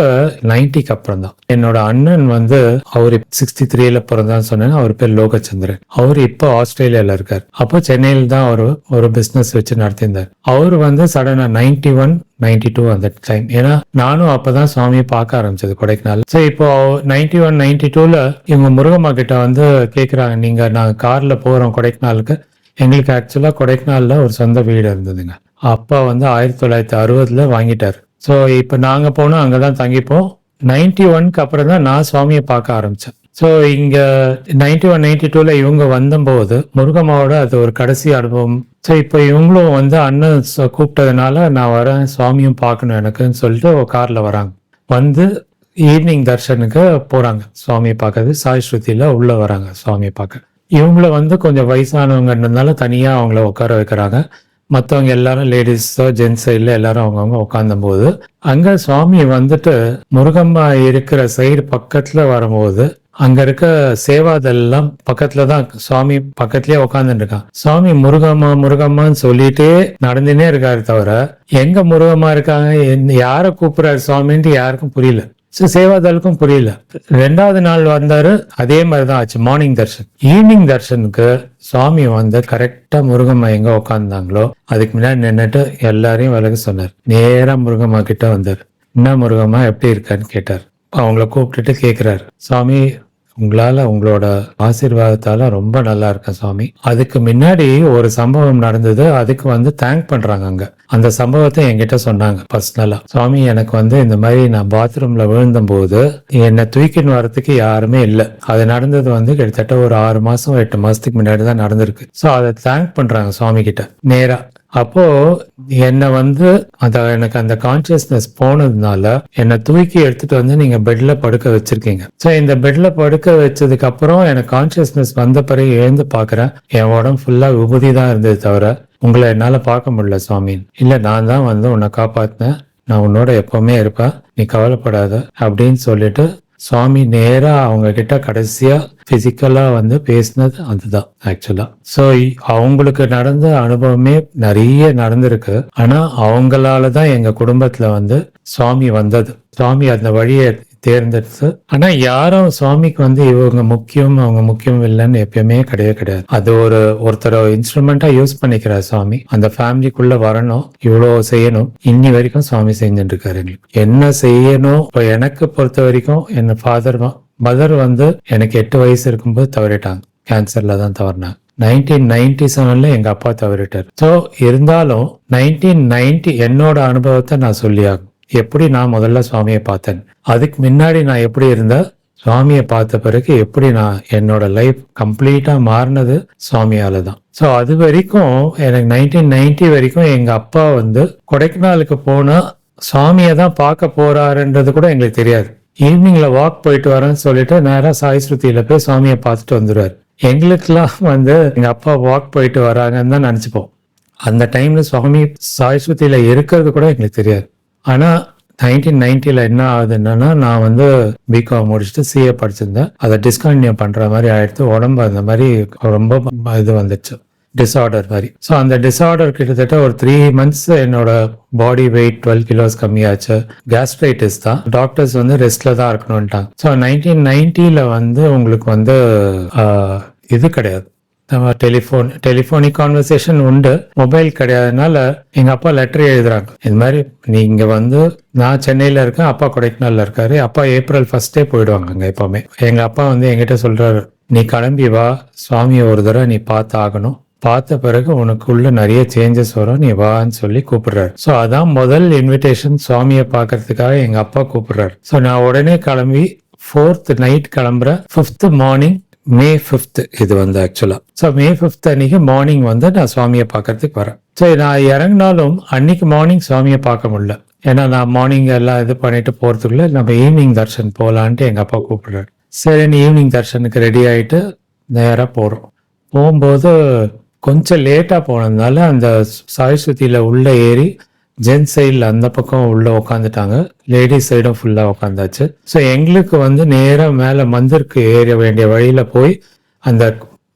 Speaker 2: 90க்கு அப்புறம் தான் என்னோட அண்ணன் வந்து, அவரு 63ல பிறந்தான்னு சொன்னேன். அவர் பேர் லோகச்சந்திரன். அவரு இப்போ ஆஸ்திரேலியால இருக்கார். அப்போ சென்னையில் தான் அவரு ஒரு பிசினஸ் வச்சு நடத்தியிருந்தார். அவரு வந்து சடனா 91, 92 அந்த டைம், ஏன்னா நானும் அப்பதான் சுவாமியை பார்க்க ஆரம்பிச்சது கொடைக்கானல். ஸோ இப்போ 91, 92ல இவங்க முருகம்மா கிட்ட வந்து கேட்குறாங்க, நீங்க நாங்கள் கார்ல போறோம் கொடைக்கானலுக்கு. எங்களுக்கு ஆக்சுவலா கொடைக்கானல்ல ஒரு சொந்த வீடு இருந்ததுங்க. அப்பா வந்து 1960ல வாங்கிட்டாரு. ஸோ இப்போ நாங்கள் போனோம், அங்கே தான் தங்கிப்போம். 91க்கு அப்புறம் தான் நான் சுவாமியை பார்க்க ஆரம்பித்தேன். ஸோ இங்கே 91, 92ல இவங்க வந்தபோது முருகம்மாவோட அது ஒரு கடைசி அனுபவம். ஸோ இப்போ இவங்களும் வந்து அண்ணன் கூப்பிட்டதுனால நான் வரேன், சுவாமியும் பார்க்கணும் எனக்குன்னு சொல்லிட்டு காரில் வராங்க. வந்து ஈவினிங் தர்ஷனுக்கு போகிறாங்க சுவாமியை பார்க்கறது. சாய் ஸ்ருதியில் உள்ளே வராங்க சுவாமியை பார்க்க. இவங்கள வந்து கொஞ்சம் வயசானவங்கன்றதுனால தனியாக அவங்கள உட்கார வைக்கிறாங்க. மற்றவங்க எல்லாரும் லேடிஸோ ஜென்ஸோ இல்லை, எல்லாரும் அவங்கவுங்க உட்கார்ந்த போது அங்க சுவாமி வந்துட்டு முருகம்மா இருக்கிற சைடு பக்கத்துல வரும்போது அங்க இருக்க சேவாதெல்லாம் பக்கத்துல தான் சுவாமி பக்கத்துலயே உட்காந்துட்டு இருக்கான். சுவாமி முருகம்மா முருகம்மான்னு சொல்லிட்டே நடந்துனே இருக்காரு தவிர எங்க முருகம்மா இருக்காங்க, யார கூப்பிடுறாரு சுவாமின்ட்டு யாருக்கும் புரியல. சேவாதாளுக்கும் புரியல. 2வது நாள் வந்தாரு, அதே மாதிரிதான் ஆச்சு. மார்னிங் தர்ஷன். ஈவினிங் தர்ஷனுக்கு சுவாமி வந்து கரெக்டா முருகம்மா எங்க உட்காந்துந்தாங்களோ அதுக்கு முன்னாடி நின்னுட்டு எல்லாரையும் விலக சொன்னார். நேரா முருகம்மா கிட்ட வந்தார். என்ன முருகம்மா எப்படி இருக்கான்னு கேட்டார். அவங்கள கூப்பிட்டுட்டு கேக்குறாரு, சுவாமி உங்களால உங்களோட ஆசீர்வாதத்தால ரொம்ப நல்லா இருக்கேன் சுவாமி. அதுக்கு முன்னாடி ஒரு சம்பவம் நடந்தது, அதுக்கு வந்து தேங்க் பண்றாங்க அங்க. அந்த சம்பவத்தை என்கிட்ட சொன்னாங்க பர்சனலா. சுவாமி எனக்கு வந்து இந்த மாதிரி நான் பாத்ரூம்ல விழுந்த போது என்னை தூக்கின்னு வரத்துக்கு யாருமே இல்லை. அது நடந்தது வந்து கிட்டத்தட்ட ஒரு 6 மாசம் 8 மாசத்துக்கு முன்னாடி தான் நடந்திருக்கு. ஸோ அதை தேங்க் பண்றாங்க சுவாமி கிட்ட நேரா. அப்போ என்னை வந்து எனக்கு அந்த கான்சியஸ்னஸ் போனதுனால என்னை தூக்கி எடுத்துட்டு வந்து நீங்க பெட்ல படுக்க வச்சிருக்கீங்க. ஸோ இந்த பெட்ல படுக்க வச்சதுக்கு அப்புறம் எனக்கு கான்சியஸ்னஸ் வந்த பிறகு எழுந்து பாக்குறேன், என் உடம்பு ஃபுல்லா விபூதி தான் இருந்தது தவிர உங்களை என்னால பார்க்க முடியல சுவாமி. இல்ல நான் தான் வந்து உன்னை காப்பாத்தினேன், நான் உன்னோட எப்பவுமே இருப்பேன், நீ கவலைப்படாத அப்படின்னு சொல்லிட்டு சுவாமி நேரா அவங்க கிட்ட கடைசியா பிசிக்கலா வந்து பேசினது அதுதான் ஆக்சுவலா. சோ அவங்களுக்கு நடந்த அனுபவமே நிறைய நடந்திருக்கு. ஆனா அவங்களாலதான் எங்க குடும்பத்துல வந்து சுவாமி வந்தது. சுவாமி அந்த வழியை தேர்ந்தெடுத்து. ஆனா யாரும் சுவாமிக்கு வந்து இவங்க முக்கியம் அவங்க முக்கியம் இல்லைன்னு எப்பயுமே கிடையாது. அது ஒருத்தர் இன்ஸ்ட்ருமெண்டா யூஸ் பண்ணிக்கிறார் சுவாமி. அந்த ஃபேமிலிக்குள்ள வரணும், இவ்வளவு செய்யணும். இன்னி வரைக்கும் சுவாமி செஞ்சுட்டு இருக்காரு. என்ன செய்யணும் இப்போ எனக்கு பொறுத்த வரைக்கும் என் மதர் வந்து எனக்கு 8 வயசு இருக்கும்போது தவறிட்டாங்க. கேன்சர்ல தான் தவறினாங்க. 1997 எங்க அப்பா தவறிட்டார். ஸோ இருந்தாலும் 1990 என்னோட அனுபவத்தை நான் சொல்லியாகும். எப்படி நான் முதல்ல சுவாமியை பார்த்தேன், அதுக்கு முன்னாடி நான் எப்படி இருந்த, சுவாமியை பார்த்த பிறகு எப்படி நான் என்னோட லைஃப் கம்ப்ளீட்டா மாறினது சுவாமியால தான். ஸோ அது வரைக்கும் எனக்கு 1990 வரைக்கும் எங்க அப்பா வந்து கொடைக்கானலுக்கு போனா சுவாமியை தான் பார்க்க போறாருன்றது கூட எங்களுக்கு தெரியாது. ஈவினிங்ல வாக் போயிட்டு வரேன்னு சொல்லிட்டு நேரா சாய் ஸ்ருதியில போய் சுவாமியை பார்த்துட்டு வந்துடுவார். எங்களுக்கெல்லாம் வந்து எங்க அப்பா வாக் போயிட்டு வராங்கன்னு தான் நினைச்சுப்போம். அந்த டைம்ல சுவாமி சாய் ஸ்ருதியில இருக்கிறது கூட எங்களுக்கு தெரியாது. ஆனா 1990 என்ன ஆகுதுன்னா, நான் வந்து பிகாம் முடிச்சுட்டு சிஏ படிச்சிருந்தேன். அதை டிஸ்கண்டினியூ பண்ற மாதிரி ஆயிடுத்து. உடம்பு அந்த மாதிரி ரொம்ப இது வந்துச்சு, டிஸார்டர் மாதிரி. ஸோ அந்த டிஸார்டர் கிட்டத்தட்ட ஒரு 3 months என்னோட பாடி வெயிட் 12 kilos கம்மியாச்சு. கேஸ்ட்ரைட்டிஸ் தான். டாக்டர்ஸ் வந்து ரெஸ்ட்ல தான் இருக்கணும்ட்டாங்க. ஸோ 1990 வந்து உங்களுக்கு வந்து இது கிடையாது, டெலிபோனிக் கான்வர்சேஷன் உண்டு, மொபைல் கிடையாதுனால எங்க அப்பா லெட்டர் எழுதுறாங்க. இந்த மாதிரி நீங்க வந்து, நான் சென்னையில இருக்கேன், அப்பா கொடைக்கானல்ல இருக்காரு. அப்பா ஏப்ரல் 1 போயிடுவாங்க அங்க எப்பவுமே. எங்க அப்பா வந்து என்கிட்ட சொல்றாரு, நீ கிளம்பி வா, சுவாமியை ஒரு தடவை நீ பார்த்து ஆகணும், பார்த்த பிறகு உனக்குள்ள நிறைய சேஞ்சஸ் வரும், நீ வான்னு சொல்லி கூப்பிடுறாரு. ஸோ அதான் முதல் இன்விடேஷன், சுவாமியை பார்க்கறதுக்காக எங்க அப்பா கூப்பிடுறாரு. ஸோ நான் உடனே கிளம்பி 4th நைட் கிளம்புறேன். 5th மார்னிங் May 5th இது வந்து ஆக்சுவலா. ஸோ May 5th அன்னைக்கு மார்னிங் வந்து நான் சுவாமியை பார்க்கறதுக்கு வரேன். ஸோ நான் இறங்கினாலும் அன்னைக்கு மார்னிங் சுவாமியை பார்க்க முடியல. ஏன்னா நான் மார்னிங் எல்லாம் இது பண்ணிட்டு போறதுக்குள்ள நம்ம ஈவினிங் தர்ஷன் போகலான்ட்டு எங்க அப்பா கூப்பிடுறாரு. சரின்னு ஈவினிங் தர்ஷனுக்கு ரெடி ஆயிட்டு நேராக போறோம். போகும்போது கொஞ்சம் லேட்டா போனதுனால அந்த சாய் ஸ்ருதியில உள்ள ஏறி ஜென்ஸ் சைடில் அந்த பக்கம் உள்ள உக்காந்துட்டாங்க, லேடிஸ் சைடும் ஃபுல்லா உக்காந்தாச்சு. ஸோ எங்களுக்கு வந்து நேராக மேலே மந்திருக்கு ஏற வேண்டிய வழியில போய் அந்த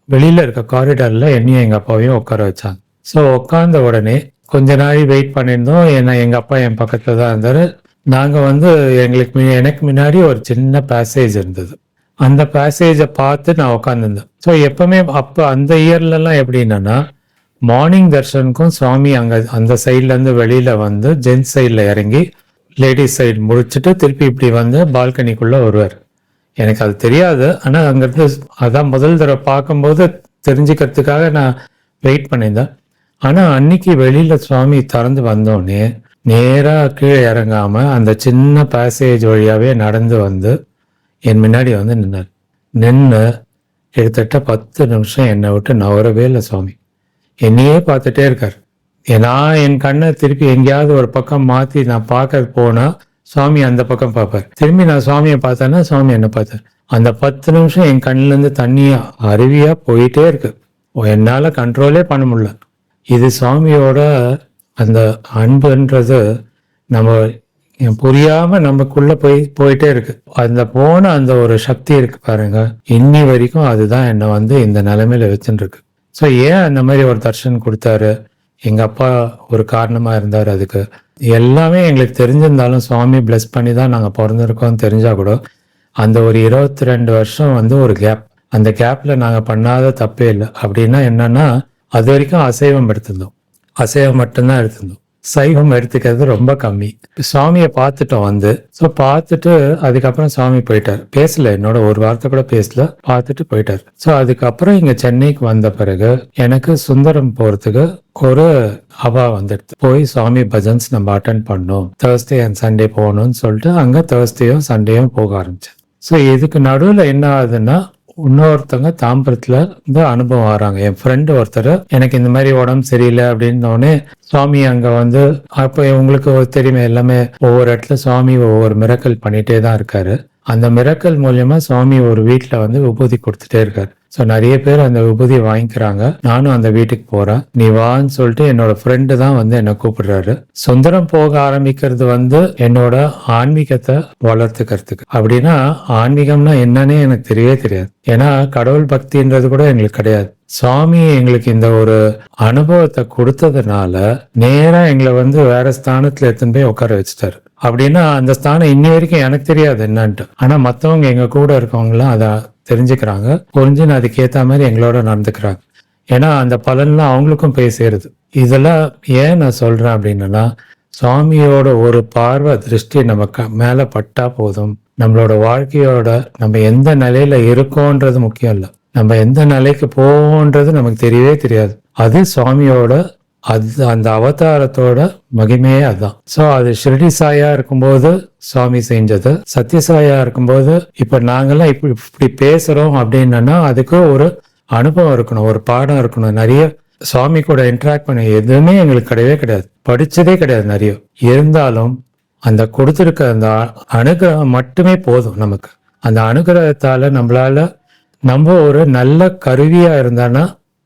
Speaker 2: வெளியில இருக்க காரிடார்ல என்னையும் எங்க அப்பாவையும் உட்கார வச்சாங்க. ஸோ உட்காந்த உடனே கொஞ்ச நாள் வெயிட் பண்ணியிருந்தோம். ஏன்னா எங்க அப்பா என் பக்கத்துல தான் இருந்தாரு. நாங்க வந்து எனக்கு முன்னாடி ஒரு சின்ன பேசேஜ் இருந்தது. அந்த பேசேஜை பார்த்து நான் உட்காந்துருந்தேன். ஸோ எப்பவுமே அப்போ அந்த இயர்லலாம் எப்படின்னா, மார்னிங் தர்ஷனுக்கும் சுவாமி அங்க அந்த சைட்ல இருந்து வெளியில வந்து ஜென்ஸ் சைட்ல இறங்கி லேடிஸ் சைடு முடிச்சுட்டு திருப்பி இப்படி வந்து பால்கனிக்குள்ள வருவார். எனக்கு அது தெரியாது. ஆனா அங்கிருந்து அதான் முதல் தடவை பார்க்கும்போது தெரிஞ்சுக்கிறதுக்காக நான் வெயிட் பண்ணியிருந்தேன். ஆனா அன்னைக்கு வெளியில சுவாமி திறந்து வந்தோடனே நேரா கீழே இறங்காம அந்த சின்ன பேசேஜ் வழியாவே நடந்து வந்து என் முன்னாடி வந்து நின்று கிட்டத்தட்ட 10 நிமிஷம் என்னை விட்டு நவரவே இல்லை. சுவாமி என்னையே பார்த்துட்டே இருக்கார். நான் என் கண்ணை திருப்பி எங்கேயாவது ஒரு பக்கம் மாத்தி நான் பார்க்க போனா சுவாமி அந்த பக்கம் பார்ப்பார். திரும்பி நான் சுவாமியை பார்த்தேன்னா சுவாமி என்ன பார்த்தார். அந்த 10 நிமிஷம் என் கண்ணுல இருந்து தண்ணியா அருவியா போயிட்டே இருக்கு. என்னால கண்ட்ரோலே பண்ண முடியல. இது சுவாமியோட அந்த அன்புன்றது நம்ம என் புரியாம நமக்குள்ள போயிட்டே இருக்கு. அந்த போன அந்த ஒரு சக்தி இருக்கு பாருங்க, இன்னி வரைக்கும் அதுதான் என்னை வந்து இந்த நிலைமையில வச்சுட்டு இருக்கு. ஸோ ஏன் அந்த மாதிரி ஒரு தர்ஷன் கொடுத்தாரு? எங்க அப்பா ஒரு காரணமா இருந்தார் அதுக்கு. எல்லாமே எங்களுக்கு தெரிஞ்சிருந்தாலும் சுவாமி பிளஸ் பண்ணி தான் நாங்கள் பிறந்திருக்கோம்னு தெரிஞ்சா கூட அந்த ஒரு 22 வருஷம் வந்து ஒரு கேப். அந்த கேப்ல நாங்கள் பண்ணாத தப்பே இல்லை. அப்படின்னா என்னன்னா, அது வரைக்கும் அசைவம் எடுத்திருந்தோம், அசைவம் மட்டும்தான் எடுத்திருந்தோம், சைவம் எடுத்துக்கிறது ரொம்ப கம்மி. சுவாமியை பார்த்துட்டோம் வந்து. ஸோ பார்த்துட்டு அதுக்கப்புறம் சுவாமி போயிட்டார். பேசல, என்னோட ஒரு வார்த்தை கூட பேசல, பார்த்துட்டு போயிட்டார். ஸோ அதுக்கப்புறம் இங்க சென்னைக்கு வந்த பிறகு எனக்கு சுந்தரம் போறதுக்கு ஒரு அவா வந்துடுது. போய் சுவாமி பஜன்ஸ் நம்ம அட்டன் பண்ணோம், தேர்ஸ்டே அண்ட் சண்டே போகணும்னு சொல்லிட்டு அங்க தேர்ஸ்டேயும் சண்டேயும் போக ஆரம்பிச்சேன். ஸோ இதுக்கு நடுவில் என்ன ஆகுதுன்னா, இன்னொருத்தவங்க தாம்பரத்துல இந்த அனுபவம் வராங்க. என் ஃப்ரெண்டு ஒருத்தர் எனக்கு இந்த மாதிரி உடம்பு சரியில்லை அப்படின்னோடனே சுவாமி அங்க வந்து, அப்போ உங்களுக்கு தெரியுமே எல்லாமே ஒவ்வொரு இடத்துல சுவாமி ஒவ்வொரு மிரக்கல் பண்ணிட்டே தான் இருக்காரு. அந்த மிரக்கல் மூலியமா சுவாமி ஒரு வீட்டுல வந்து விபூதி கொடுத்துட்டே இருக்காரு. ஸோ நிறைய பேர் அந்த விபூதி வாங்கிக்கிறாங்க. நானும் அந்த வீட்டுக்கு போறேன். நீ வான்னு சொல்லிட்டு என்னோட ஃப்ரெண்டு தான் வந்து என்னை கூப்பிடுறாரு. சுந்தரம் போக ஆரம்பிக்கிறது வந்து என்னோட ஆன்மீகத்தை வளர்த்துக்கிறதுக்கு. அப்படின்னா ஆன்மீகம்னா என்னன்னே எனக்கு தெரியவே தெரியாது. ஏன்னா கடவுள் பக்தின்றது கூட எங்களுக்கு கிடையாது. சுவாமி எங்களுக்கு இந்த ஒரு அனுபவத்தை கொடுத்ததுனால நேரா எங்களை வந்து வேற ஸ்தானத்துல எடுத்துன்னு போய் உட்கார வச்சுட்டாரு. அப்படின்னா அந்த ஸ்தானம் இன்னி வரைக்கும் எனக்கு தெரியாது என்னன்ட்டு. ஆனா மத்தவங்க எங்க கூட இருக்கவங்களாம் அதை தெரிஞ்சுக்கிறாங்க, புரிஞ்சுன்னு அதுக்கேற்ற மாதிரி எங்களோட நடந்துக்கிறாங்க. ஏன்னா அந்த பலன்லாம் அவங்களுக்கும் போய் சேருது. இதெல்லாம் ஏன் நான் சொல்றேன் அப்படின்னா, சுவாமியோட ஒரு பார்வை திருஷ்டி நமக்கு மேல பட்டா போதும், நம்மளோட வாழ்க்கையோட நம்ம எந்த நிலையில இருக்கோன்றது முக்கியம் இல்லை, நம்ம எந்த நிலைக்கு போவோன்றது நமக்கு தெரியவே தெரியாது. அது சுவாமியோட அந்த அவதாரத்தோட மகிமையே அதுதான். சோ அது ஷிரடி சாயா இருக்கும்போது சுவாமி செஞ்சது, சத்யசாயா இருக்கும்போது இப்ப நாங்கெல்லாம் இப்படி பேசுறோம் அப்படின்னா அதுக்கு ஒரு அனுபவம் இருக்கணும், ஒரு பாடம் இருக்கணும். நிறைய சுவாமி கூட இன்டராக்ட் பண்ண எதுவுமே எங்களுக்கு கிடையவே கிடையாது, படிச்சதே கிடையாது நிறைய. இருந்தாலும் அந்த கொடுத்துருக்க அந்த அனுகிரகம் மட்டுமே போதும் நமக்கு. அந்த அனுகிரகத்தால நம்ம ஒரு நல்ல கருவியா இருந்தானா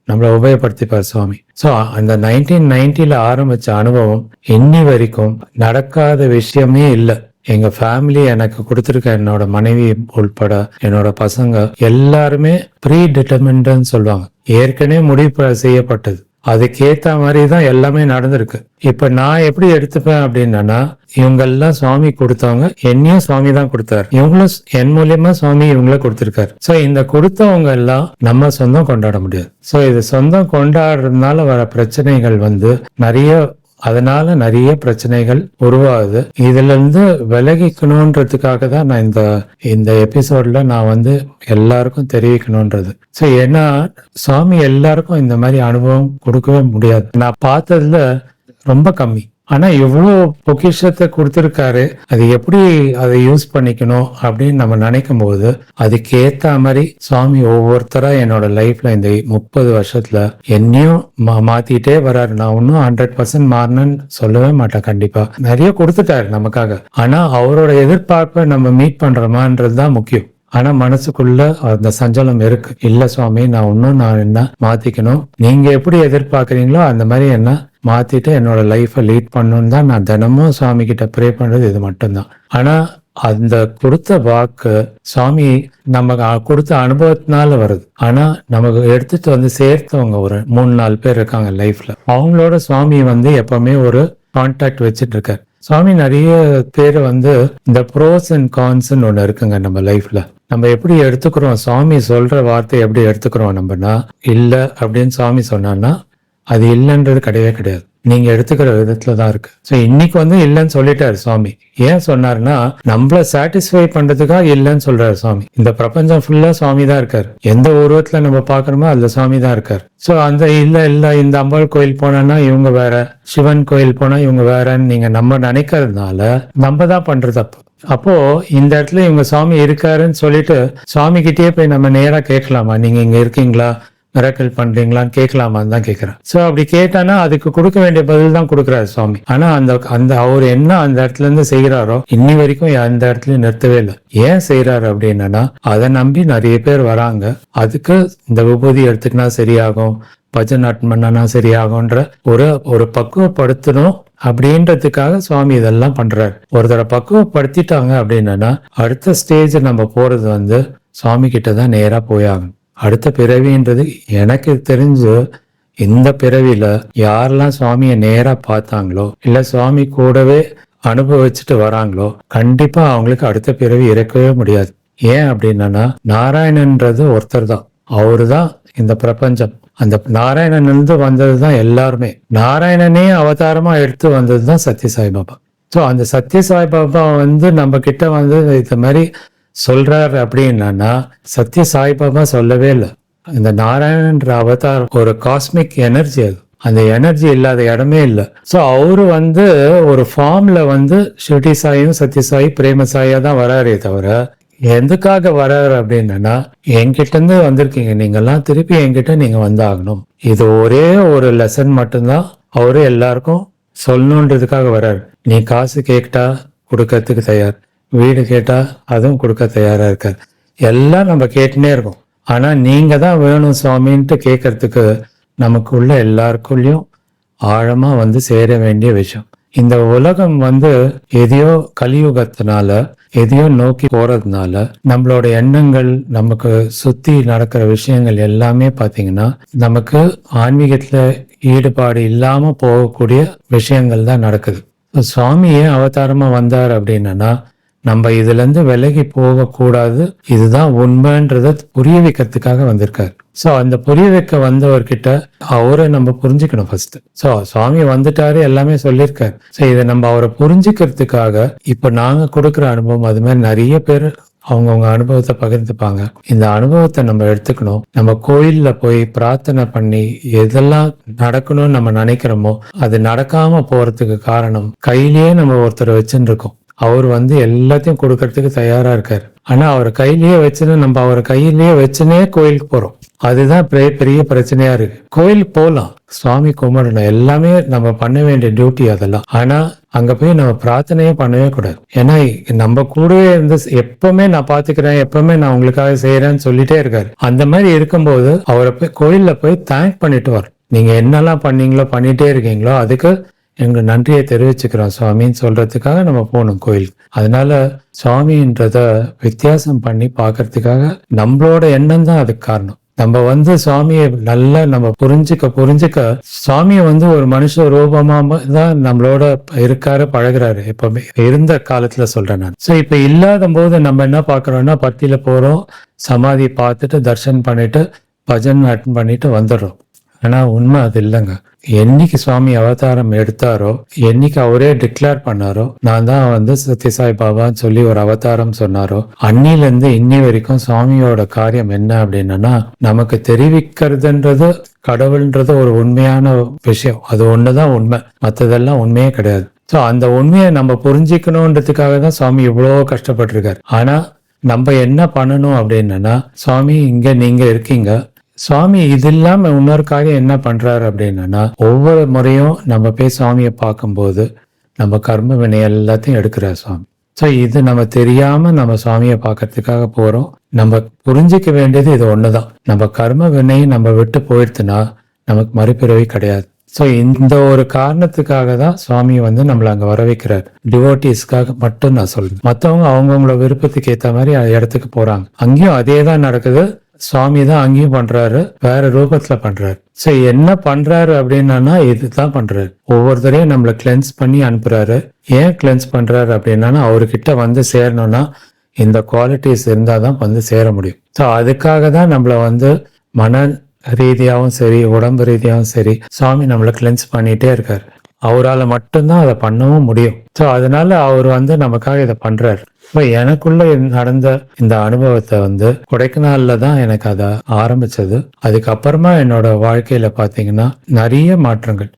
Speaker 2: நம்மளை உபயோகப்படுத்திப்பார் சுவாமி. ஸோ அந்த 1990 ஆரம்பிச்ச அனுபவம் இன்னி வரைக்கும் நடக்காத விஷயமே இல்லை. எங்க ஃபேமிலி எனக்கு கொடுத்துருக்க என்னோட மனைவி உள்பட என்னோட பசங்க எல்லாருமே ப்ரீ டிட்டர்மின்ட்னு சொல்லுவாங்க, ஏற்கனவே முடிவு செய்யப்பட்டது. அதுக்கேத்த மாதிரி தான் எல்லாமே நடந்திருக்கு. இப்ப நான் எப்படி எடுத்துப்பேன் அப்படின்னா, இவங்கெல்லாம் சுவாமி கொடுத்தவங்க, என்னையும் சுவாமி தான் கொடுத்தாரு, இவங்களும் என் மூலியமா சுவாமி இவங்கள கொடுத்திருக்காரு. சோ இந்த கொடுத்தவங்க எல்லாம் நம்ம சொந்தம் கொண்டாட முடியாது. சோ இது சொந்தம் கொண்டாடுறதுனால வர பிரச்சனைகள் வந்து அதனால நிறைய பிரச்சனைகள் உருவாகுது. இதுல இருந்து விலகிக்கணும்ன்றதுக்காக தான் நான் இந்த எபிசோட்ல நான் வந்து எல்லாருக்கும் தெரிவிக்கணும்ன்றது. சோ ஏன்னா சுவாமி எல்லாருக்கும் இந்த மாதிரி அனுபவம் கொடுக்கவே முடியாது. நான் பார்த்ததுல ரொம்ப கம்மி. ஆனா இவ்வளவு பொக்கிஷத்தை கொடுத்திருக்காரு, அது எப்படி அதை யூஸ் பண்ணிக்கணும் அப்படின்னு நம்ம நினைக்கும் போது அதுக்கேத்த மாதிரி சுவாமி ஒவ்வொருத்தரா என்னோட லைஃப்ல இந்த 30 வருஷத்துல என்னையும் மாத்திட்டே வர்றாரு. நான் இன்னும் 100% மாறினேன்னு சொல்லவே மாட்டேன். கண்டிப்பா நிறைய கொடுத்துட்டாரு நமக்காக. ஆனா அவரோட எதிர்பார்ப்பை நம்ம மீட் பண்றோமான்றதுதான் முக்கியம். ஆனா மனசுக்குள்ள அந்த சஞ்சலம் இருக்கு, இல்ல சுவாமி நான் என்ன மாத்திக்கணும், நீங்க எப்படி எதிர்பார்க்கறீங்களோ அந்த மாதிரி என்ன மாத்திட்டு என்னோட லைஃபை லீட் பண்ணணும்னு தான் நான் தினமும் சுவாமி கிட்ட ப்ரே பண்றது இது மட்டும்தான். ஆனா அந்த கொடுத்த வாக்கு சுவாமி நமக்கு கொடுத்த அனுபவத்தினால வருது. ஆனா நமக்கு எடுத்துட்டு வந்து சேர்த்தவங்க ஒரு 3-4 பேர் இருக்காங்க லைஃப்ல, அவங்களோட சுவாமி வந்து எப்பவுமே ஒரு கான்டாக்ட் வச்சுட்டு இருக்காரு. சுவாமி நிறைய பேர் வந்து இந்த ப்ரோஸ் அண்ட் கான்ஸ்ன்னு ஒண்ணு இருக்குங்க நம்ம லைஃப்ல. நம்ம எப்படி எடுத்துக்கிறோம், சுவாமி சொல்ற வார்த்தை எப்படி எடுத்துக்கிறோம் நம்மனா, இல்ல அப்படின்னு சுவாமி சொன்னான்னா அது இல்லைன்றது கிடையவே கிடையாது, நீங்க எடுத்துக்கிற விதத்துலதான் இருக்கு. சோ இன்னைக்கு வந்து இல்லைன்னு சொல்லிட்டாரு சுவாமி. ஏன் சொன்னாருன்னா நம்மள சாட்டிஸ்ஃபை பண்றதுக்காக இல்லைன்னு சொல்றாரு சுவாமி. இந்த பிரபஞ்சம் ஃபுல்லா சுவாமி தான் இருக்காரு, எந்த உருவத்துல நம்ம பாக்குறோமோ அதுல சுவாமி தான் இருக்காரு. சோ அந்த இல்ல இந்த அம்பாள் கோயில் போனா இவங்க வேற, சிவன் கோயில் போனா இவங்க வேறன்னு நீங்க நம்ம நினைக்கிறதுனால நம்ம தான் பண்றது தப்பு. அப்போ இந்த இடத்துல இவங்க சுவாமி இருக்காருன்னு சொல்லிட்டு சுவாமி கிட்டே போய் நம்ம நேரா கேட்கலாமா, நீங்க இங்க இருக்கீங்களா, மிராக்கிள் பண்றீங்களான்னு கேட்கலாமான்னு தான் கேட்கிறேன். சோ அப்படி கேட்டானா அதுக்கு கொடுக்க வேண்டிய பதில் தான் கொடுக்குறாரு சுவாமி. ஆனா அந்த அவர் என்ன அந்த இடத்துல இருந்து செய்யறாரோ இன்னி வரைக்கும் அந்த இடத்துலயும் நிறுத்தவே இல்லை. ஏன் செய்யறாரு அப்படின்னா அதை நம்பி நிறைய பேர் வராங்க, அதுக்கு இந்த விபூதி எடுத்துக்கினா சரியாகும், பஜன் அட்டன் பண்ணனா சரியாகும்ன்ற ஒரு பக்குவப்படுத்தணும் அப்படின்றதுக்காக சுவாமி இதெல்லாம் பண்றாரு. ஒரு தடவை பக்குவப்படுத்திட்டாங்க அப்படின்னா அடுத்த ஸ்டேஜ் நம்ம போறது வந்து சுவாமி கிட்ட தான் நேரா போயாகணும். அடுத்த பிறவின்றது எனக்கு தெரிஞ்சு இந்த பிறவியில யாரெல்லாம் சுவாமியை நேரா பார்த்தாங்களோ இல்ல சுவாமி கூடவே அனுபவிச்சுட்டு வராங்களோ கண்டிப்பா அவங்களுக்கு அடுத்த பிறவி இருக்கவே முடியாது. ஏன் அப்படின்னா நாராயணன்றது ஒருத்தர் தான், அவரு தான் இந்த பிரபஞ்சம். அந்த நாராயணன் இருந்து வந்ததுதான் எல்லாருமே. நாராயணனே அவதாரமா எடுத்து வந்ததுதான் சத்ய சாய்பாபா. ஸோ அந்த சத்ய சாய்பாபா வந்து நம்ம கிட்ட வந்து இந்த மாதிரி சொல்றாரு அப்படின்னா சத்ய சாய்பாபா சொல்லவே இல்லை. இந்த நாராயணன்ற அவதாரம் ஒரு காஸ்மிக் எனர்ஜி, அது அந்த எனர்ஜி இல்லாத இடமே இல்லை. ஸோ அவரு வந்து ஒரு ஃபார்ம்ல வந்து ஷிர்டி சாயும் சத்யசாயி பிரேம சாயா தான் வராரே தவிர எதுக்காக வராரு அப்படின்னா என்கிட்ட இருந்து வந்திருக்கீங்க நீங்கெல்லாம், திருப்பி என்கிட்ட நீங்க வந்தாகணும். இது ஒரே ஒரு லெசன் மட்டும்தான் அவரு எல்லாருக்கும் சொல்லணுன்றதுக்காக வர்றாரு. நீ காசு கேட்டா கொடுக்கறதுக்கு தயார், வீடு கேட்டா அதுவும் கொடுக்க தயாரா இருக்காரு. எல்லாம் நம்ம கேட்டுனே இருக்கோம். ஆனா நீங்க தான் வேணும் சுவாமின்ட்டு கேட்கறதுக்கு நமக்குள்ள எல்லாருக்குள்ளயும் ஆழமா வந்து சேர வேண்டிய விஷயம். இந்த உலகம் வந்து எதையோ கலியுகத்தினால எதையோ நோக்கி போறதுனால நம்மளோட எண்ணங்கள், நமக்கு சுத்தி நடக்கிற விஷயங்கள் எல்லாமே பாத்தீங்கன்னா நமக்கு ஆன்மீகத்துல ஈடுபாடு இல்லாம போகக்கூடிய விஷயங்கள் தான் நடக்குது. சுவாமி ஏன் அவதாரமா வந்தார் அப்படின்னா நம்ம இதுல இருந்து விலகி போக கூடாது, இதுதான் உண்மைன்றத புரிய வைக்கிறதுக்காக வந்திருக்காரு. சோ அந்த புரிய வைக்க வந்தவர்கிட்ட அவரை நம்ம புரிஞ்சுக்கணும் ஃபர்ஸ்ட். சோ சுவாமி வந்துட்டாரு, எல்லாமே சொல்லியிருக்காரு. சோ இதை நம்ம அவரை புரிஞ்சுக்கிறதுக்காக இப்ப நாங்க கொடுக்குற அனுபவம் அது மாதிரி நிறைய பேர் அவங்கவுங்க அனுபவத்தை பகிர்ந்துப்பாங்க. இந்த அனுபவத்தை நம்ம எடுத்துக்கணும். நம்ம கோயில்ல போய் பிரார்த்தனை பண்ணி எதெல்லாம் நடக்கணும்னு நம்ம நினைக்கிறோமோ அது நடக்காம போறதுக்கு காரணம் கையிலேயே நம்ம ஒருத்தரை வச்சுட்டு இருக்கோம். அவர் வந்து எல்லாத்தையும் கொடுக்கறதுக்கு தயாரா இருக்காரு. ஆனா அவர் கையிலேயே வச்சுன்னு நம்ம அவர் கையிலேயே வச்சுனே கோயிலுக்கு போறோம். அதுதான் பெரிய பிரச்சனையா இருக்கு. கோயிலுக்கு போகலாம், சுவாமி கும்பிடணும், எல்லாமே நம்ம பண்ண வேண்டிய டியூட்டி அதெல்லாம். ஆனா அங்க போய் நம்ம பிரார்த்தனையே பண்ணவே கூடாது. ஏன்னா நம்ம கூடவே இருந்து எப்பவுமே நான் பாத்துக்கிறேன், எப்பவுமே நான் உங்களுக்காக செய்யறேன்னு சொல்லிட்டே இருக்காரு. அந்த மாதிரி இருக்கும்போது அவரை போய் கோயில்ல போய் தேங்க் பண்ணிட்டு வரும். நீங்க என்னெல்லாம் பண்ணீங்களோ பண்ணிட்டே இருக்கீங்களோ அதுக்கு எங்க நன்றியை தெரிவிச்சுக்கிறோம் சுவாமின்னு சொல்றதுக்காக நம்ம போகணும் கோயிலுக்கு. அதனால சுவாமின்றத வித்தியாசம் பண்ணி பாக்குறதுக்காக நம்மளோட எண்ணம் தான் அதுக்கு காரணம். நம்ம வந்து சுவாமியை நல்லா நம்ம புரிஞ்சுக்க சுவாமியை வந்து ஒரு மனுஷ ரூபமா தான் நம்மளோட இருக்காரு, பழகுறாரு. எப்பவுமே இருந்த காலத்துல சொல்றேன் நான். சோ இப்ப இல்லாத போது நம்ம என்ன பாக்குறோம்னா பத்தியில போறோம், சமாதி பார்த்துட்டு தர்ஷன் பண்ணிட்டு பஜன் அட்டன் பண்ணிட்டு வந்துடுறோம். ஆனா உண்மை அது இல்லைங்க. என்னைக்கு சுவாமி அவதாரம் எடுத்தாரோ, என்னைக்கு அவரே டிக்ளேர் பண்ணாரோ, நான் தான் வந்து சத்யசாய் பாபான்னு சொல்லி ஒரு அவதாரம் சொன்னாரோ, அன்னில இருந்து இன்னி வரைக்கும் சுவாமியோட காரியம் என்ன அப்படின்னா நமக்கு தெரிவிக்கிறதுன்றது கடவுள்ன்றது ஒரு உண்மையான விஷயம். அது ஒண்ணுதான் உண்மை, மற்றதெல்லாம் உண்மையே கிடையாது. சோ அந்த உண்மையை நம்ம புரிஞ்சுக்கணுன்றதுக்காக தான் சுவாமி இவ்வளோ கஷ்டப்பட்டிருக்காரு. ஆனா நம்ம என்ன பண்ணணும் அப்படின்னா சுவாமி இங்க நீங்க இருக்கீங்க. சுவாமி இது இல்லாம இன்னொரு காரியம் என்ன பண்றாரு அப்படின்னா ஒவ்வொரு முறையும் நம்ம போய் சுவாமியை பார்க்கும்போது நம்ம கர்ம வினை எல்லாத்தையும் எடுக்கிறார் சுவாமி. ஸோ இது நம்ம தெரியாம நம்ம சுவாமியை பார்க்கறதுக்காக போறோம். நம்ம புரிஞ்சிக்க வேண்டியது இது ஒண்ணுதான். நம்ம கர்ம வினை நம்ம விட்டு போயிடுச்சுன்னா நமக்கு மறுபிறவி கிடையாது. ஸோ இந்த ஒரு காரணத்துக்காக தான் சுவாமி வந்து நம்மளை அங்க வர வைக்கிறார். டிவோட்டிஸ்க்காக மட்டும் நான் சொல்றேன். மற்றவங்க அவங்கவுங்களோட விருப்பத்துக்கு ஏற்ற மாதிரி இடத்துக்கு போறாங்க. அங்கேயும் அதே தான் நடக்குது. சுவாமி தான் அங்கேயும் பண்றாரு, வேற ரூபத்துல பண்றாரு. சோ என்ன பண்றாரு அப்படின்னா இதுதான் பண்றாரு. ஒவ்வொருத்தரையும் நம்மளை கிளென்ஸ் பண்ணி அனுப்புறாரு. ஏன் கிளென்ஸ் பண்றாரு அப்படின்னா அவர்கிட்ட வந்து சேரணும்னா இந்த குவாலிட்டிஸ் இருந்தாதான் வந்து சேர முடியும். ஸோ அதுக்காக தான் நம்மள வந்து மன ரீதியாகவும் சரி உடம்பு ரீதியாகவும் சரி சுவாமி நம்மளை கிளென்ஸ் பண்ணிட்டே இருக்காரு. அவரால் மட்டும்தான் அதை பண்ணவும் முடியும். ஸோ அதனால அவர் வந்து நமக்காக இதை பண்றாரு. இப்போ எனக்குள்ள நடந்த இந்த அனுபவத்தை வந்து கொடைக்கானல்ல தான் எனக்கு அதை ஆரம்பிச்சது. அதுக்கப்புறமா என்னோட வாழ்க்கையில பாத்தீங்கன்னா நிறைய மாற்றங்கள்.